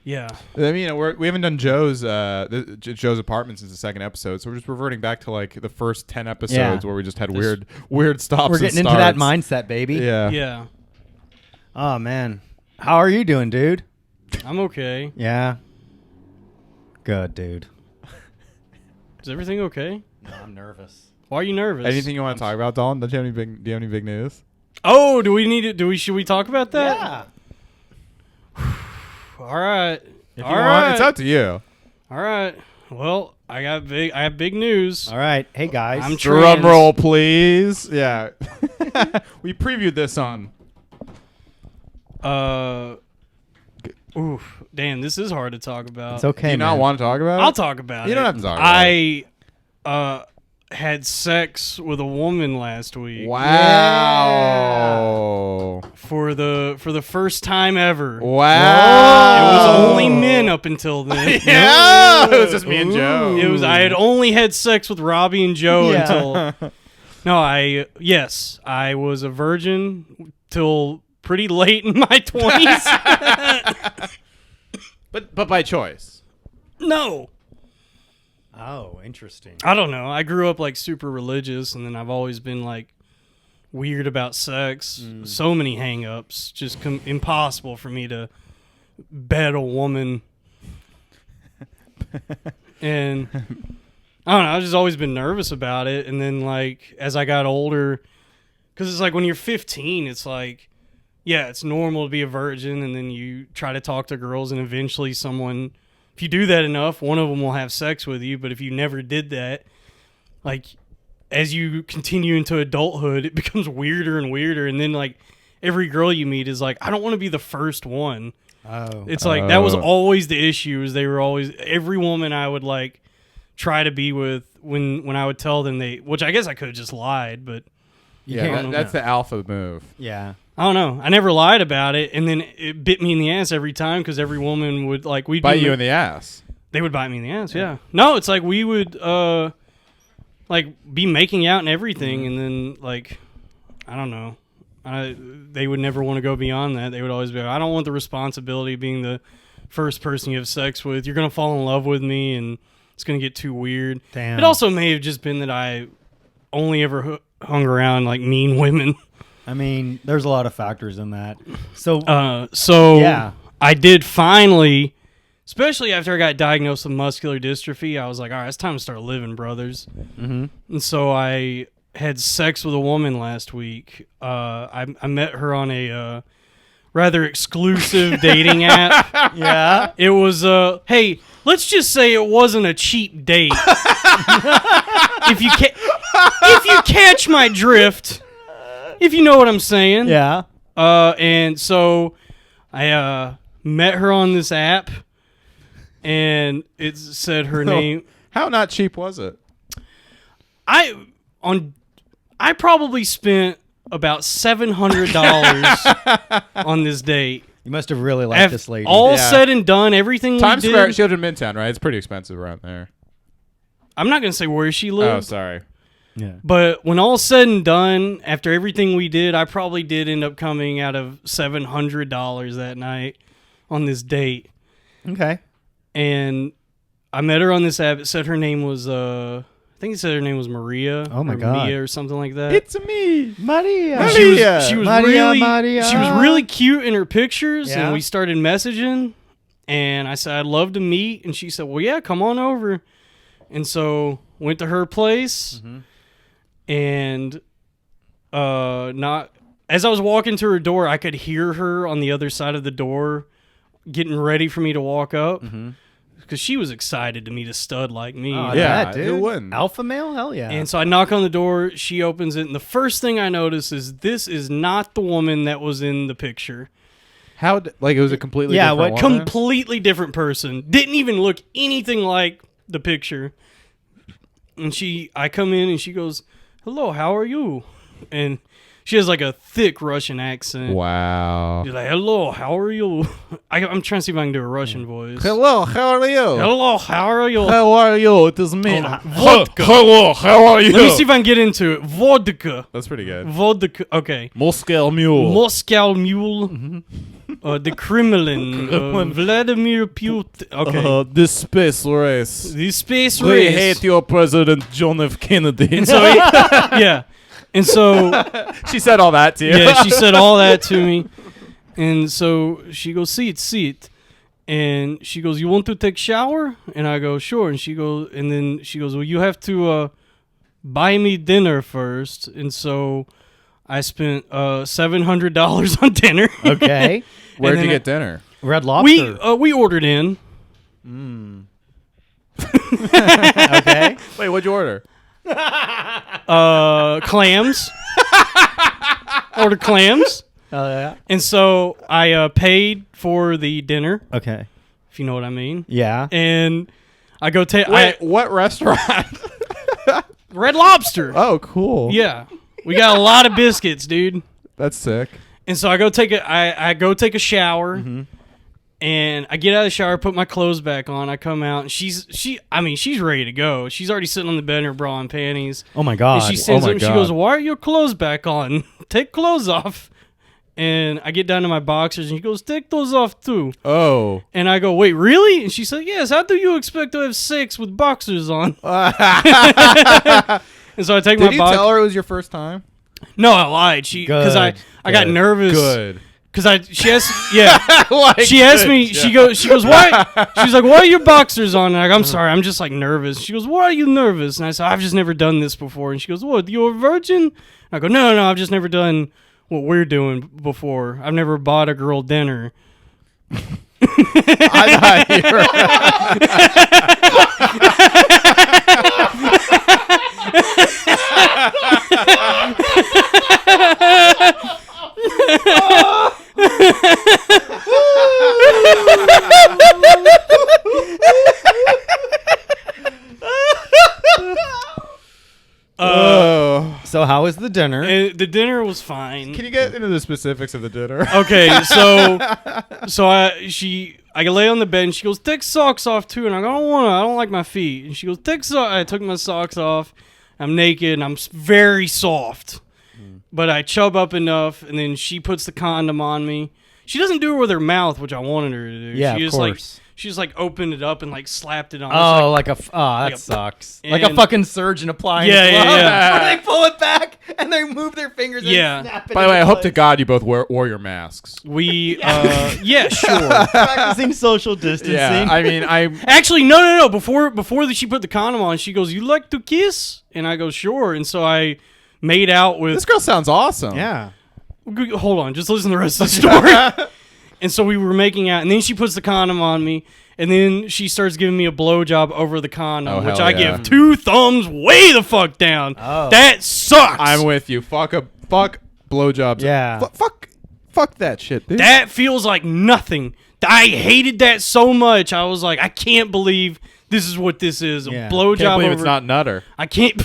Yeah. I mean, we haven't done Joe's apartment since the second episode, so we're just reverting back to like the first 10 episodes where we just had weird stops. We're getting into that mindset, baby. Yeah. Yeah. Oh man, how are you doing, dude? I'm okay. Yeah. Good, dude. Is everything okay? No, I'm nervous. Why are you nervous? Anything you want to talk about, Dalton? Do you have any big news? Oh, should we talk about that? Yeah. All right. If you want, it's up to you. All right. Well, I have big news. All right. Hey guys. I'm Drum roll, please. Yeah. We previewed this on. Oof. Damn, this is hard to talk about. It's okay. Do you not want to talk about it? I'll talk about it. You don't have to talk about it. I had sex with a woman last week. Wow. For the first time ever. Wow. It was only men up until then. Yeah. It was just me and Joe. I had only had sex with Robbie and Joe Yeah. until No, I was a virgin till pretty late in my 20s. But by choice. No. Oh, interesting. I don't know. I grew up like super religious, and then I've always been like weird about sex. So many hang-ups. Just impossible for me to bed a woman. And I don't know. I've just always been nervous about it. And then like as I got older, because it's like when you're 15, it's like, yeah, it's normal to be a virgin, and then you try to talk to girls, and eventually someone, if you do that enough, one of them will have sex with you. But if you never did that, like, as you continue into adulthood, it becomes weirder and weirder. And then, like, every girl you meet is like, I don't want to be the first one. Oh. It's like, that was always the issue, is they were always, every woman I would, like, try to be with when I would tell them which I guess I could have just lied, but. That's the alpha move. Yeah. I don't know. I never lied about it, and then it bit me in the ass every time because every woman would we'd bite you in the ass. They would bite me in the ass. Yeah. No, it's like we would be making out and everything, and then like I don't know. They would never want to go beyond that. They would always be like, I don't want the responsibility of being the first person you have sex with. You're gonna fall in love with me, and it's gonna get too weird. Damn. It also may have just been that I only ever hung around like mean women. I mean, there's a lot of factors in that. So yeah, I did finally, especially after I got diagnosed with muscular dystrophy, I was like, all right, it's time to start living, brothers. Mm-hmm. And so I had sex with a woman last week. I met her on a rather exclusive dating app. Yeah. It was, hey, let's just say it wasn't a cheap date. If you catch my drift. If you know what I'm saying. Yeah. And so I met her on this app, and it said her name. How not cheap was it? I probably spent about $700 on this date. You must have really liked this lady. All said and done, everything Times we did. Square, she lived in Midtown, right? It's pretty expensive around there. I'm not going to say where she lived. Oh, sorry. Yeah. But when all's said and done, after everything we did, I probably did end up coming out of $700 that night on this date. Okay. And I met her on this app. It said her name was, I think it said her name was Maria. Oh my or God. Mia or something like that. It's me, Maria. She was Maria. really cute in her pictures, Yeah. and we started messaging. And I said I'd love to meet, and she said, "Well, yeah, come on over." And so went to her place. Mm-hmm. And not as I was walking to her door, I could hear her on the other side of the door getting ready for me to walk up because she was excited to meet a stud like me. Oh, Yeah, dude. who wouldn't? Alpha male? Hell yeah. And so I knock on the door, she opens it, and the first thing I notice is this is not the woman that was in the picture. How? It was a completely different woman? Completely different person. Didn't even look anything like the picture. And I come in and she goes, "Hello, how are you?" And she has like a thick Russian accent. Wow. She's like, "Hello, how are you?" I'm trying to see if I can do a Russian voice. Hello, how are you? Hello, how are you? How are you? It is me. Vodka. Hello, how are you? Let me see if I can get into it. Vodka. That's pretty good. Vodka. Okay. Moscow Mule. Moscow Mule. the Kremlin, Vladimir Putin. Okay, This space race. the space race. your president, John F. Kennedy. And so, yeah, and so She said all that to you. yeah, she said all that to me, and so she goes, sit, and she goes, you want to take shower? And I go, sure. And she goes, well, you have to buy me dinner first. And so I spent $700 on dinner. Okay. Where'd you get dinner? Red Lobster. We ordered in. Okay. Wait, what'd you order? Clams. Ordered clams. Oh, yeah. And so I paid for the dinner, Okay. if you know what I mean. Yeah. And I go take Wait, what restaurant? Red Lobster. Oh, cool. Yeah. We got a lot of biscuits, dude. That's sick. And so I go take a shower, and I get out of the shower, put my clothes back on. I come out, and she's ready to go. She's already sitting on the bed in her bra and panties. Oh my God. And she sends my it, and she God. goes, "Why are your clothes back on? Take clothes off." And I get down to my boxers, and she goes, "Take those off too." Oh. And I go, "Wait, really?" And she said, "Yes. How do you expect to have sex with boxers on?" And so I take Did my you boxers. tell her it was your first time? No, I lied. Because I got Good. nervous. Good. Because she asked, yeah. Like, She asked good me. job. She goes, why? She's like, why are your boxers on? And I go, I'm sorry, I'm just like nervous. She goes, why are you nervous? And I said, I've just never done this before. And she goes, what? You're a virgin? And I go, no, I've just never done what we're doing before. I've never bought a girl dinner. I thought you So how was the dinner? And the dinner was fine. Can you get into the specifics of the dinner? Okay, so I lay on the bed and she goes, take socks off too. And I go, I don't like my feet. And she goes, take socks. I took my socks off. I'm naked and I'm very soft. But I chub up enough, and then she puts the condom on me. She doesn't do it with her mouth, which I wanted her to do. Yeah, she of just course. She just like opened it up and like slapped it on. Oh, It's that sucks. Like a and- fucking surgeon applying Yeah, a yeah, glove. yeah. Where they pull it back and they move their fingers Yeah. and snap it. By the way, I into hope to place. God you both wore your masks. we, yeah, sure. Practicing social distancing. Yeah, I mean, Actually, no. Before she put the condom on, she goes, "You like to kiss?" And I go, "Sure." And so I made out with. this girl sounds awesome. Yeah. Hold on, just listen to the rest of the story. And so we were making out, and then she puts the condom on me, and then she starts giving me a blowjob over the condom, Oh, which hell I yeah. give 2 thumbs way the fuck down. Oh. That sucks. I'm with you. Fuck blowjobs. Yeah. Fuck that shit, dude. That feels like nothing. I hated that so much. I was like, I can't believe this is what this is. A Yeah. blowjob Can't believe over. it's not Nutter. I can't.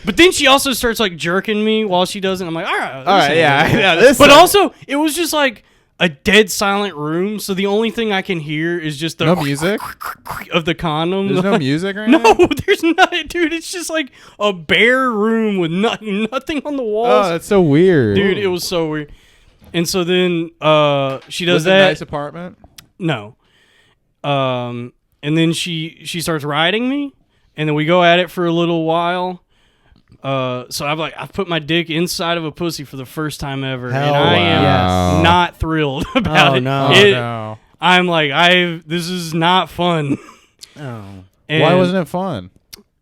But then she also starts like jerking me while she does it. I'm like, all right, All right, yeah, yeah. But also, it was just like a dead silent room, so the only thing I can hear is just the No music? of the condom. There's no music or anything? No, there's not, dude. It's just like a bare room with nothing on the walls. Oh, that's so weird. Dude, it was so weird. And so then she does was it a that. nice apartment? No. And then she starts riding me, and then we go at it for a little while. So I've put my dick inside of a pussy for the first time ever, Hell and I am wow. not thrilled about Oh, it. no. Oh, It- no. I'm like, this is not fun. Oh. And Why wasn't it fun?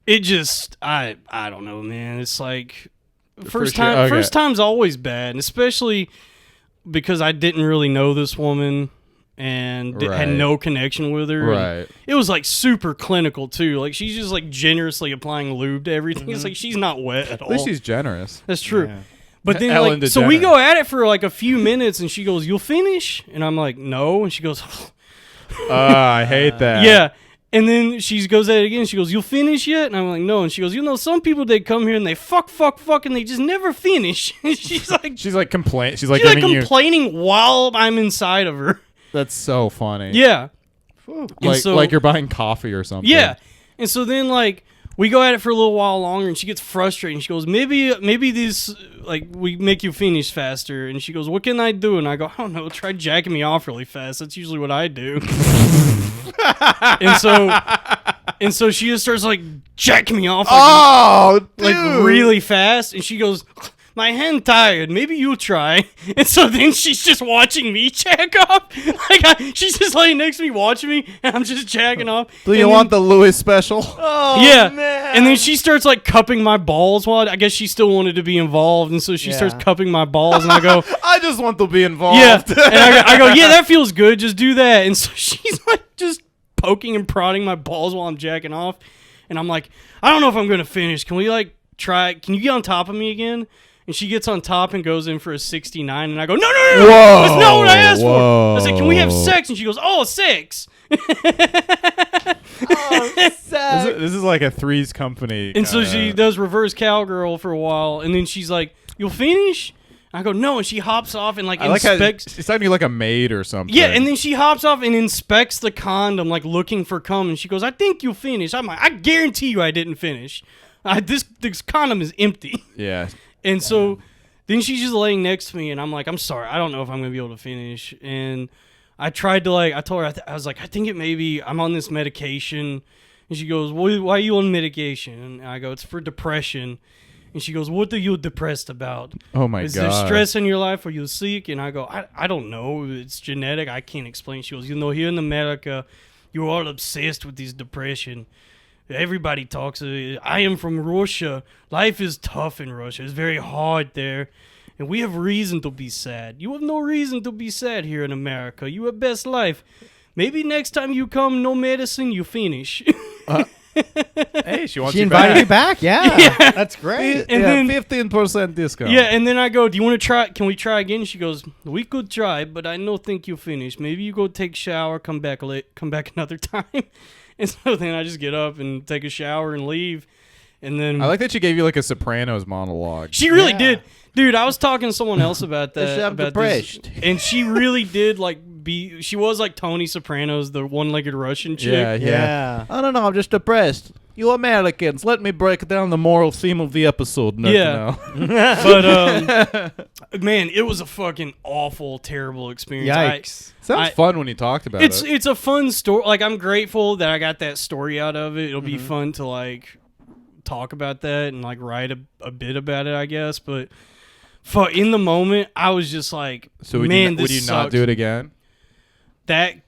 it just I don't know, man. It's like first sure, time okay. first time's always bad, and especially because I didn't really know this woman and had Right. no connection with her. Right. It was like super clinical too. Like she's just like generously applying lube to everything. It's like she's not wet at all. At least she's generous. That's true. Yeah. But then Ellen like so we DeGeneres. go at it for like a few minutes, and she goes, "You'll finish," and I'm like, "No," and she goes, I hate that. "Yeah." And then she goes at it again. She goes, "You'll finish yet?" And I'm like, "No." And she goes, some people, they come here and they fuck, and they just never finish. And she's like She's like She's like she's like giving you. complaining while I'm inside of her. That's so funny. Yeah. Like And so- like you're buying coffee or something. Yeah. And so then like we go at it for a little while longer, and she gets frustrated. And she goes, maybe these, like, we make you finish faster. And she goes, what can I do? And I go, I don't know, try jacking me off really fast. That's usually what I do. and so she just starts, like, jacking me off, like really fast. And she goes, my hand tired. Maybe you try. And so then she's just watching me jack off. Like she's just laying next to me watching me, and I'm just jacking off. Do you want the Louis special? Oh, yeah. man. And then she starts like cupping my balls. While I guess she still wanted to be involved, and so she starts cupping my balls, and I go, I just want to be involved. yeah. And I go, yeah, that feels good. Just do that. And so she's like just poking and prodding my balls while I'm jacking off, and I'm like, I don't know if I'm gonna finish. Can we like try? Can you get on top of me again? And she gets on top and goes in for a 69, and I go, no, Whoa, that's not what I asked for. I said, can we have sex? And she goes, oh, sex. This is like a Three's Company. And so she does reverse cowgirl for a while, and then she's like, you'll finish? I go, no, and she hops off and like inspects. It's like a maid or something. Yeah, and then she hops off and inspects the condom, like looking for cum, and she goes, I think you'll finish. I'm like, I guarantee you I didn't finish. This condom is empty. Yeah. And so then she's just laying next to me, and I'm like, I'm sorry, I don't know if I'm going to be able to finish. And I tried to, like, I told her, I was like, I think it may be, I'm on this medication. And she goes, why are you on medication? And I go, it's for depression. And she goes, what are you depressed about? Oh, my God. Is there stress in your life? Are you sick? And I go, I don't know. It's genetic. I can't explain. She goes, here in America, you're all obsessed with this depression. Everybody talks. I am from Russia. Life is tough in Russia. It's very hard there. And we have reason to be sad. You have no reason to be sad here in America. You have best life. Maybe next time you come, no medicine, you finish. Hey, she invited you back. Yeah. That's great. And then 15% discount. Yeah, and then I go, do you want to try? Can we try again? She goes, we could try, but I don't think you finish. Maybe you go take a shower, come back another time. And so then I just get up and take a shower and leave. And then I like that she gave you like a Sopranos monologue. She really did. Dude, I was talking to someone else about that. I'm depressed. And she really did she was like Tony Soprano's, the one-legged Russian chick. Yeah. I don't know. I'm just depressed. You Americans, let me break down the moral theme of the episode. Yeah. But, man, it was a fucking awful, terrible experience. Yikes. Sounds fun when you talked about it. It's a fun story. Like, I'm grateful that I got that story out of it. It'll be fun to, like, talk about that and, like, write a bit about it, I guess. But in the moment, I was just like, so would you not do it again? That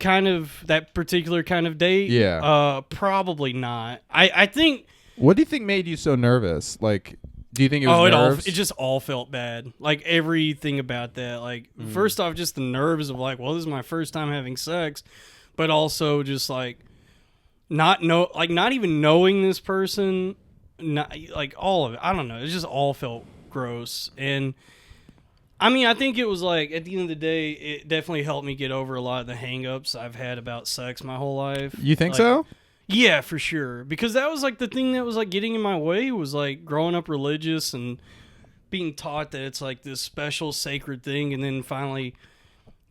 particular kind of date? Yeah. Probably not. I think... What do you think made you so nervous? Like, do you think it was nerves? It just all felt bad. Like, everything about that. Like, first off, just the nerves of, like, well, this is my first time having sex. But also just, like, not even knowing this person. Not, like, all of it. I don't know. It just all felt gross. And... I mean, I think it was like, at the end of the day, it definitely helped me get over a lot of the hang-ups I've had about sex my whole life. You think so? Yeah, for sure. Because that was like the thing that was like getting in my way was like growing up religious and being taught that it's like this special sacred thing, and then finally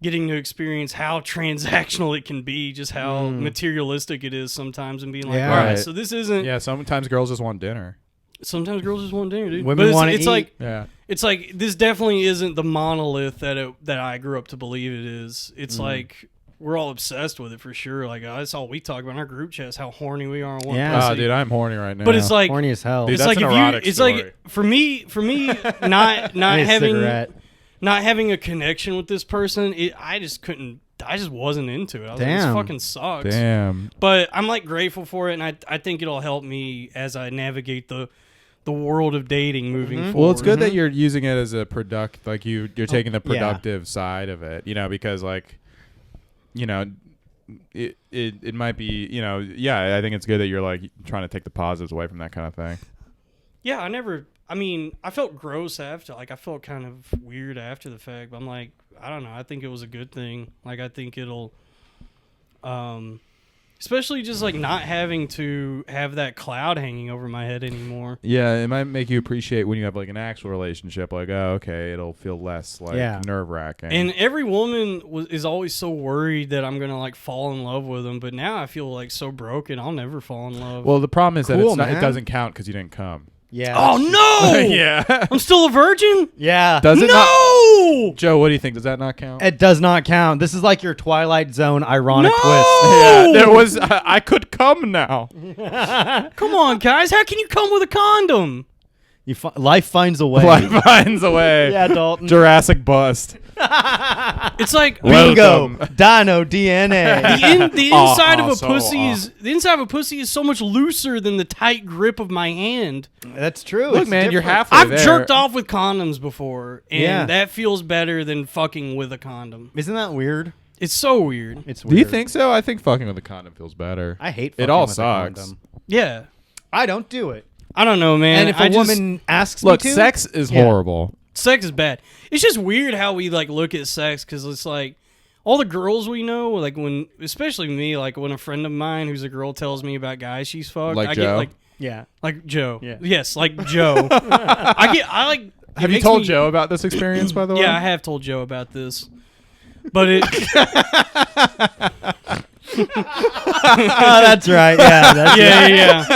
getting to experience how transactional it can be, just how materialistic it is sometimes, and being like, all right, so this isn't... Yeah, sometimes girls just want dinner. Sometimes girls just want dinner, dude. Women want to eat. Like, yeah. It's like, this definitely isn't the monolith that I grew up to believe it is. It's like, we're all obsessed with it for sure. Like, that's all we talk about in our group chats, how horny we are on one pussy. Oh, dude, I'm horny right now. But it's like... Horny as hell. Dude, it's that's like an if erotic it's story. like, for me, not having... cigarette. Not having a connection with this person, I just wasn't into it. I was like, this fucking sucks. Damn. But I'm like grateful for it, and I think it'll help me as I navigate the world of dating moving forward. Well, it's good that you're using it as a like you're taking the productive side of it, you know, because like, you know, it might be, you know, I think it's good that you're like trying to take the positives away from that kind of thing. Yeah, I felt gross after, like I felt kind of weird after the fact, but I'm like, I don't know, I think it was a good thing. Like, I think it'll Especially just like not having to have that cloud hanging over my head anymore. Yeah, it might make you appreciate when you have like an actual relationship. Like, oh, okay, it'll feel less like nerve wracking. And every woman is always so worried that I'm gonna like fall in love with them. But now I feel like so broken. I'll never fall in love. Well, the problem is that Cool, it's not, it man. doesn't count because you didn't come. Yeah. oh no! Yeah. I'm still a virgin. Yeah. Does it not? No! Joe, what do you think? Does that not count? It does not count. This is like your Twilight Zone ironic No! twist. Yeah, there was. I could come now. Come on, guys. How can you come with a condom? Life finds a way. Life finds a way. Yeah, Dalton. Jurassic bust. It's like Bingo. Welcome. Dino DNA. the inside of a so, pussy is so much looser than the tight grip of my hand. That's true. Look, It's man, you're different. halfway I've there. jerked off with condoms before, and Yeah. that feels better than fucking with a condom. Isn't that weird? It's so weird. It's Do weird. you think so? I think fucking with a condom feels better. I hate It fucking all with a sucks. condom. Yeah. I don't do it. I don't know, man. And if I a just- woman asks Look, me to, sex is Yeah. horrible. sex is bad. It's just weird how we like look at sex because it's like all the girls we know, like when, especially me, like when a friend of mine who's a girl tells me about guys she's fucked, Like I Joe? get yeah. like Joe. Yeah. Yes, like Joe. I like. it Have you makes told me- Joe about this experience, by the way? Yeah, I have told Joe about this, but it. Oh, that's right. Yeah. That's Yeah.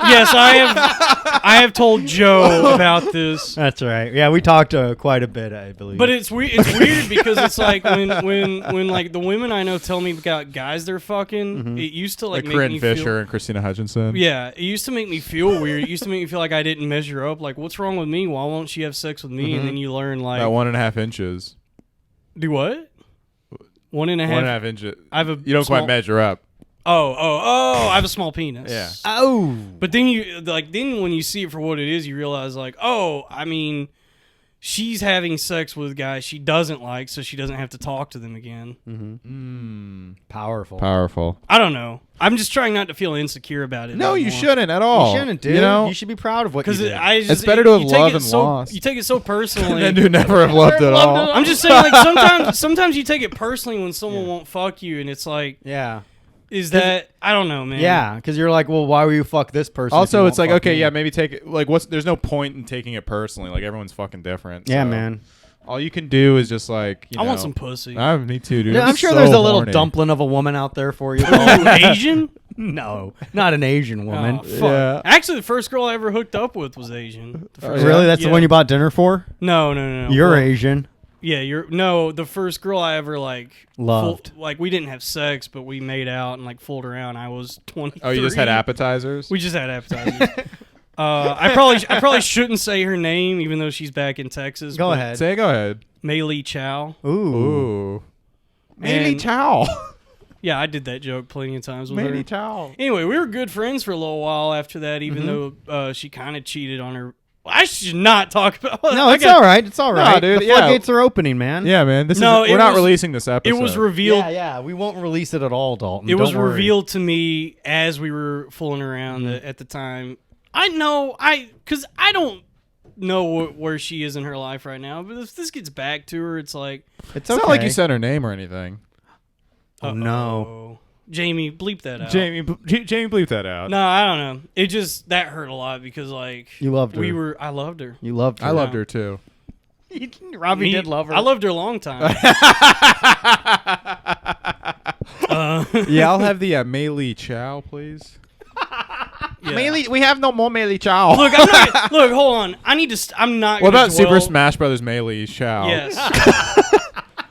Yes, I have told Joe about this. That's right. Yeah, we talked quite a bit, I believe. But it's weird. It's weird because it's like when like the women I know tell me about guys they're fucking. It used to like Like make Corinne me Fisher feel. and Christina Hutchinson. Yeah, it used to make me feel weird. It used to make me feel like I didn't measure up. Like, what's wrong with me? Why won't she have sex with me? And then you learn like, About 1.5 inches. do what? 1.5. 1.5 inches. I have a. You don't small, quite measure up. Oh! I have a small penis. Yeah. oh, But then then when you see it for what it is, you realize like, oh, I mean, she's having sex with guys she doesn't like, so she doesn't have to talk to them again. powerful. Powerful. I don't know. I'm just trying not to feel insecure about it. No, you anymore. shouldn't at all. You shouldn't, dude. You know? You should be proud of what you Because did. it's better to have you take loved it and so, lost. You take it so personally. And to never have loved at all. I'm just saying, like sometimes you take it personally when someone won't fuck you, and it's like, yeah. is that I don't know, man. Yeah, because you're like, well, why will you fuck this person? if Also, you it's won't like, fuck okay, me? yeah, maybe take it. Like, there's no point in taking it personally. Like, everyone's fucking different. Yeah, so man. All you can do is just like, I want some pussy. Me too, dude. Yeah, I'm sure so there's a little horny. dumpling of a woman out there for you. Oh, Asian? No, not an Asian woman. Oh, fuck. Yeah. Actually, the first girl I ever hooked up with was Asian. The first- Really? That's the Yeah. one you bought dinner for? No. You're Well, Asian. Yeah, the first girl I ever like Loved. like we didn't have sex, but we made out and like fooled around. I was 23. Oh, you just had appetizers? We just had appetizers. I probably shouldn't say her name, even though she's back in Texas. Go but ahead. Go ahead. Mei Lee Chow. Ooh. Ooh. Maybe And- Chow. Yeah, I did that joke plenty of times with Maybe her. Chow. Anyway, we were good friends for a little while after that, even though she kind of cheated on her. I should not talk about. No, it's all right. It's all right. dude, the yeah. floodgates are opening, man. Yeah, man. No, we're it not was- releasing this episode. It was revealed. Yeah. We won't release it at all, Dalton. It was Don't worry. revealed to me as we were fooling around at the time. Because I don't know where she is in her life right now. But if this gets back to her, it's like, It's It's not like you said her name or anything. Oh, no. uh-oh. Jamie, bleep that out. Jamie, bleep that out. No, I don't know. It just that hurt a lot because like You loved her. I loved her. You loved her. I loved her too. Robbie Me- did love her. I loved her a long time. Yeah, I'll have the Mei Lee Chow, please. Yeah. we have no more Mei Lee Chow. Look, I'm not. Look, hold on. I need to. I'm not. What gonna about dwell, Super Smash Brothers Mei Lee Chow? Yes.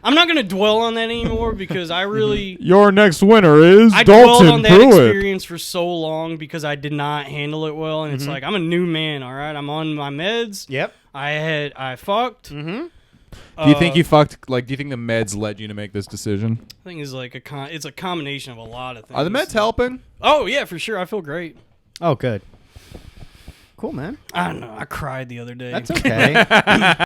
I'm not going to dwell on that anymore because I really. Your next winner is I dwelled Dalton on that Pruitt. experience for so long because I did not handle it well, and it's like I'm a new man. All right, I'm on my meds. Yep. I fucked. Mm-hmm. Do you think you fucked? Like, do you think the meds led you to make this decision? I think it's like it's a combination of a lot of things. Are the meds helping? Oh yeah, for sure. I feel great. Oh, good. Cool, man. I don't know. I cried the other day. That's okay.